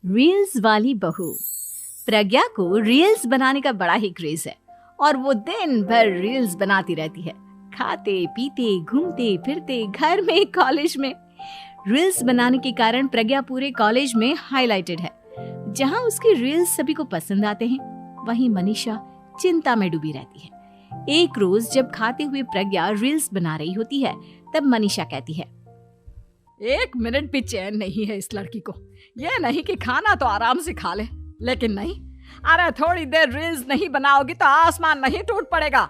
Reels वाली बहू। प्रज्ञा को रील्स बनाने का बड़ा ही क्रेज है और वो दिन भर रील्स बनाती रहती है। खाते पीते घूमते फिरते घर में कॉलेज में रील्स बनाने के कारण प्रज्ञा पूरे कॉलेज में हाईलाइटेड है। जहां उसकी रील्स सभी को पसंद आते हैं, वहीं मनीषा चिंता में डूबी रहती है। एक रोज जब खाते हुए प्रज्ञा रील्स बना रही होती है, तब मनीषा कहती है, एक मिनट भी चैन नहीं है इस लड़की को। ये नहीं कि खाना तो आराम से खा ले, लेकिन नहीं, अरे थोड़ी देर रील्स नहीं बनाओगी तो आसमान नहीं टूट पड़ेगा।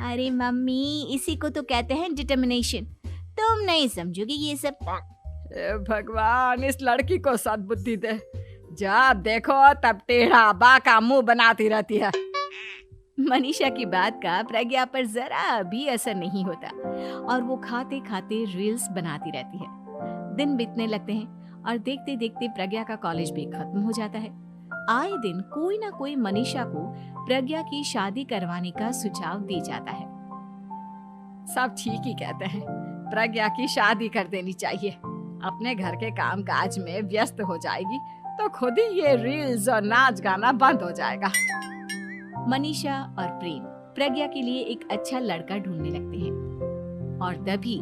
अरे मम्मी, इसी को तो कहते हैं डिटर्मिनेशन। तुम नहीं समझोगी ये सब। भगवान, इस लड़की को सद्बुद्धि दे। जब देखो तब टेढ़ा बाका मुंह बनाती रहती है। मनीषा की बात का प्रज्ञा पर जरा भी असर नहीं होता और वो खाते खाते रील्स बनाती रहती है। दिन बीतने लगते हैं और देखते देखते प्रज्ञा का कॉलेज भी खत्म हो जाता है। आए दिन कोई ना कोई मनीषा को प्रज्ञा की शादी करवाने का सुझाव दे जाता है। सब ठीक ही कहते हैं, प्रज्ञा की शादी कर देनी चाहिए। अपने घर के काम काज में व्यस्त हो जाएगी तो खुद ही ये रील्स और नाच गाना बंद हो जाएगा। मनीषा और प्रेम प्रज्ञा के लिए एक अच्छा लड़का ढूंढने लगते हैं और तभी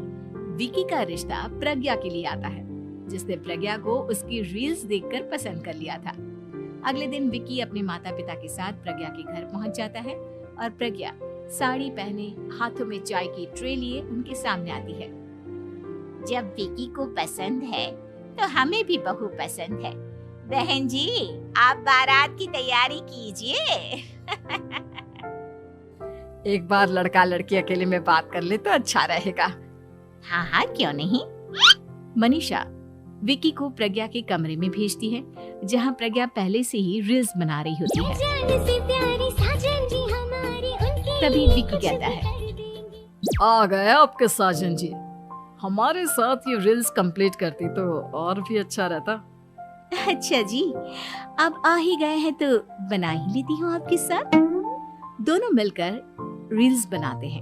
विकी का रिश्ता प्रज्ञा के लिए आता है, जिसने प्रज्ञा को उसकी रील्स देखकर पसंद कर लिया था। अगले दिन विकी अपने माता पिता के साथ प्रज्ञा के घर पहुंच जाता है और प्रज्ञा साड़ी पहने हाथों में चाय की ट्रे लिए उनके सामने आती है। जब विकी को पसंद है तो हमें भी बहू पसंद है। बहन जी, आप बारात की तैयारी कीजिए। एक बार लड़का लड़की अकेले में बात कर ले तो अच्छा रहेगा। हाँ हाँ, क्यों नहीं। मनीषा विकी को प्रज्ञा के कमरे में भेजती है, जहां प्रज्ञा पहले से ही रील्स बना रही होती है। तभी विकी कहता है, आ गए आपके साजन जी। हमारे साथ ये रील्स कंप्लीट करती तो और भी अच्छा रहता। अच्छा जी, अब आ ही गए हैं तो बना ही लेती हूँ आपके साथ। दोनों मिलकर रील्स बनाते हैं।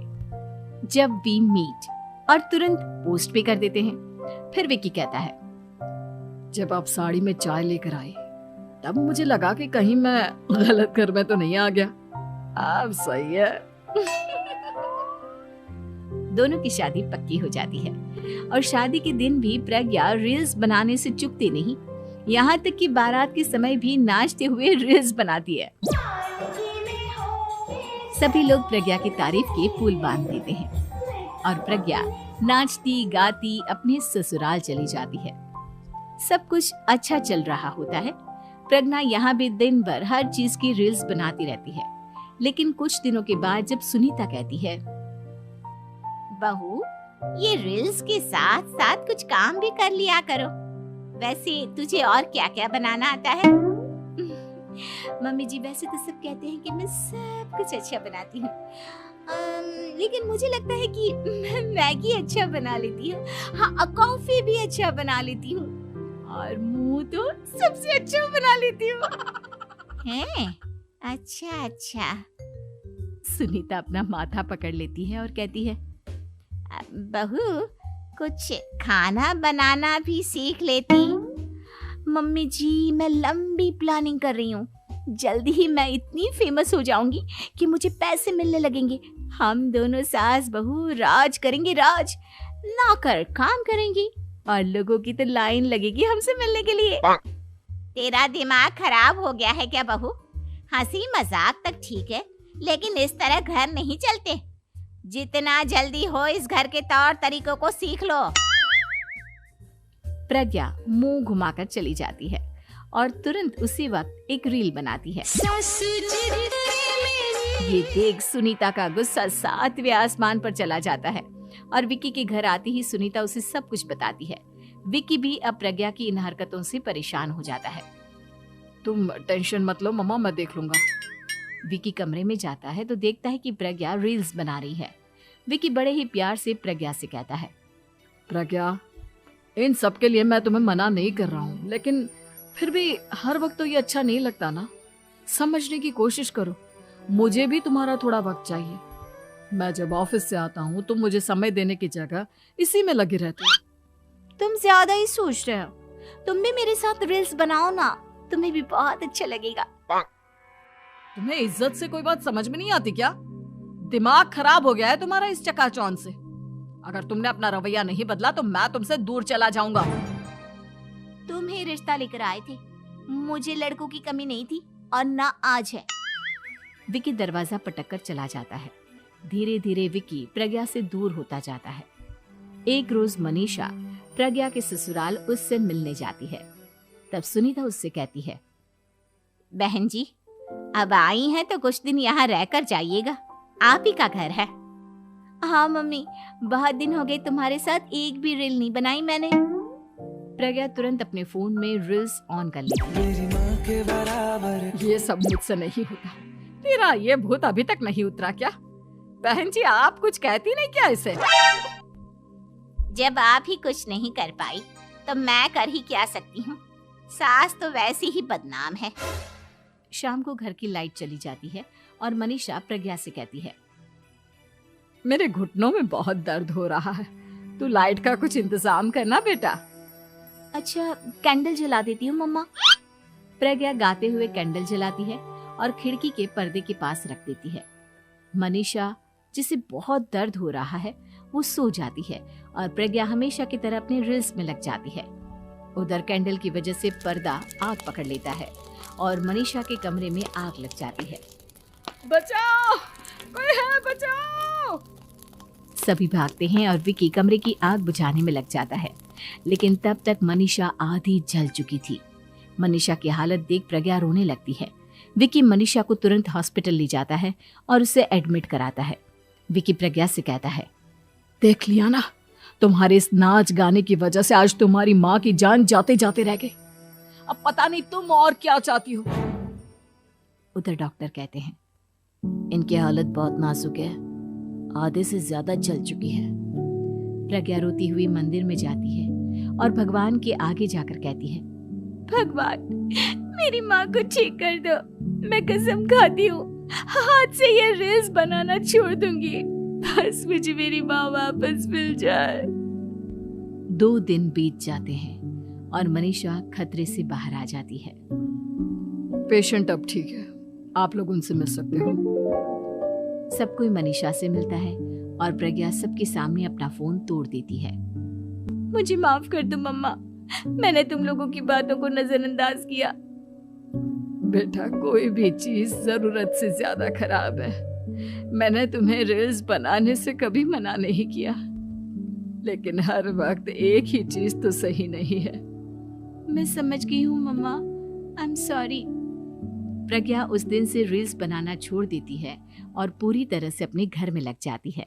जब वी मीट और तुरंत पोस्ट भी कर देते हैं। फिर विकी कहता है, जब आप साड़ी में चाय लेकर आई तब मुझे लगा कि कहीं मैं गलत घर में तो नहीं आ गया। अब सही है। दोनों की शादी पक्की हो जाती है और शादी के दिन भी प्रज्ञा रील्स बनाने से चूकती नहीं। यहाँ तक कि बारात के समय भी नाचते हुए रील्स बनाती है। सभी लोग प्रज्ञा की तारीफ के पुल बांध देते हैं और प्रज्ञा नाचती गाती अपने ससुराल चली जाती है। सब कुछ अच्छा चल रहा होता है। प्रज्ञा यहाँ भी दिन भर हर चीज की रील्स बनाती रहती है। लेकिन कुछ दिनों के बाद जब सुनीता कहती है, बहू, ये रील्स के साथ साथ कुछ काम भी कर लिया करो। वैसे तुझे और क्या क्या बनाना आता है? मम्मी जी, वैसे तो सब कहते हैं कि मैं सब कुछ अच्छा बनाती हूँ, लेकिन मुझे लगता है कि मैं मैगी अच्छा बना लेती हूँ। हाँ, कॉफी भी अच्छा बना लेती हूँ और मुंह तो सबसे अच्छा बना लेती हूँ। हैं? अच्छा अच्छा। सुनीता अपना माथा पकड़ लेती है और कहती है, बहू, कुछ खाना बनाना भी सीख लेती। मम्मी जी, मैं लंबी प्लानिंग कर रही हूँ। जल्दी ही मैं इतनी फेमस हो जाऊंगी कि मुझे पैसे मिलने लगेंगे। हम दोनों सास बहू राज करेंगे, राज। नौकर काम करेंगी और लोगों की तो लाइन लगेगी हमसे मिलने के लिए। तेरा दिमाग खराब हो गया है क्या बहू? हंसी मजाक तक ठीक है, लेकिन इस तरह घर नहीं चलते। जितना जल्दी हो इस घर के तौर तरीकों को सीख लो। प्रज्ञा मुंह घुमाकर चली जाती है और तुरंत उसी वक्त एक रील बनाती है। ये देख सुनीता का गुस्सा 7वें आसमान पर चला जाता है और विकी के घर आती ही सुनीता उसे सब कुछ बताती है। विकी भी अब प्रज्ञा की इन हरकतों से परेशान हो जाता है। तुम टेंशन मत लो मम्मा, मैं देख लूंगा। विकी कमरे में जाता है तो देखता है कि प्रज्ञा रील्स बना रही है। विकी बड़े ही प्यार से प्रज्ञा से कहता है, प्रज्ञा, इन सब के लिए मैं तुम्हें मना नहीं कर रहा हूँ, लेकिन फिर भी हर वक्त तो ये अच्छा नहीं लगता ना। समझने की कोशिश करो, मुझे भी तुम्हारा थोड़ा वक्त चाहिए। मैं जब ऑफिस से आता हूँ तो मुझे समय देने की जगह इसी में लगे रहते हो। तुम ज्यादा ही सोच रहे हो। तुम भी मेरे साथ रील्स बनाओ ना, तुम्हें भी बहुत अच्छा लगेगा। तुम्हें इज्जत से कोई बात समझ में नहीं आती क्या? दिमाग खराब हो गया है तुम्हारा इस चकाचौंध से। अगर तुमने अपना रवैया नहीं बदला तो मैं तुमसे दूर चला जाऊंगा। तुम ही रिश्ता लेकर आए थे, मुझे लड़कों की कमी नहीं थी और ना आज है। विकी दरवाजा पटककर चला जाता है। धीरे धीरे विकी प्रज्ञा से दूर होता जाता है। एक रोज मनीषा प्रज्ञा के ससुराल उससे मिलने जाती है। तब सुनीता उससे कहती है, बहन जी, अब आई हैं तो कुछ दिन यहाँ रहकर जाइएगा, आप ही का घर है। हाँ मम्मी, बहुत दिन हो गए तुम्हारे साथ एक भी रील नहीं बनाई मैंने। प्रज्ञा तुरंत अपने फोन में रील्स ऑन कर लेती है। ये सब मुझसे नहीं होता। तेरा ये भूत अभी तक नहीं उतरा क्या? बहन जी, आप कुछ कहती नहीं क्या इसे? जब आप ही कुछ नहीं कर पाई तो मैं कर ही क्या सकती हूँ। सास तो वैसी ही बदनाम है। शाम को घर की लाइट चली जाती है और मनीषा प्रज्ञा से कहती है, मेरे घुटनों में बहुत दर्द हो रहा है, तू लाइट का कुछ इंतजाम करना बेटा। अच्छा, कैंडल जला देती हूँ मम्मा। प्रज्ञा गाते हुए कैंडल जलाती है और खिड़की के पर्दे के पास रख देती है। मनीषा, जिसे बहुत दर्द हो रहा है, वो सो जाती है और प्रज्ञा हमेशा की तरह अपने रील्स में लग जाती है। उधर कैंडल की वजह से पर्दा आग पकड़ लेता है और मनीषा के कमरे में आग लग जाती है। बचाओ, कोई है, बचाओ। सभी भागते हैं और विकी कमरे की आग बुझाने में लग जाता है, लेकिन तब तक मनीषा आधी जल चुकी थी। मनीषा की हालत देख प्रज्ञा रोने लगती है। विकी मनीषा को तुरंत हॉस्पिटल ले जाता है और उसे एडमिट कराता है। विकी प्रज्ञा से कहता है, देख लिया ना, तुम्हारे इस नाच गाने की वजह से आज तुम्हारी माँ की जान जाते जाते रह गई। अब पता नहीं तुम और क्या चाहती हो। उधर डॉक्टर कहते हैं, इनकी हालत बहुत नाजुक है, आधे से ज्यादा जल चुकी है। प्रज्ञा रोती हुई मंदिर में जाती है और भगवान के आगे जाकर कहती है, भगवान, मेरी माँ को ठीक कर दो। मैं कसम खाती हूँ, हाथ से ये रील्स बनाना छोड़ दूंगी। बस मुझे मेरी माँ वापस मिल जाए। 2 दिन बीत जाते हैं और मनीषा खतरे से बाहर आ जाती है। पेशेंट अब ठीक है, आप लोग उनसे मिल सकते हो। सब कोई मनीषा से मिलता है और प्रज्ञा सबके सामने अपना फोन तोड़ देती है। मुझे माफ कर दो मम्मा, मैंने तुम लोगों की बातों को नजरअंदाज किया। बेटा, कोई भी चीज जरूरत से ज्यादा खराब है। मैंने तुम्हें रील्स बनाने से कभी मना नहीं किया, लेकिन हर वक्त एक ही चीज तो सही नहीं है। मैं समझ गई हूँ मम्मा, आई एम सॉरी। प्रज्ञा उस दिन से रील्स बनाना छोड़ देती है और पूरी तरह से अपने घर में लग जाती है।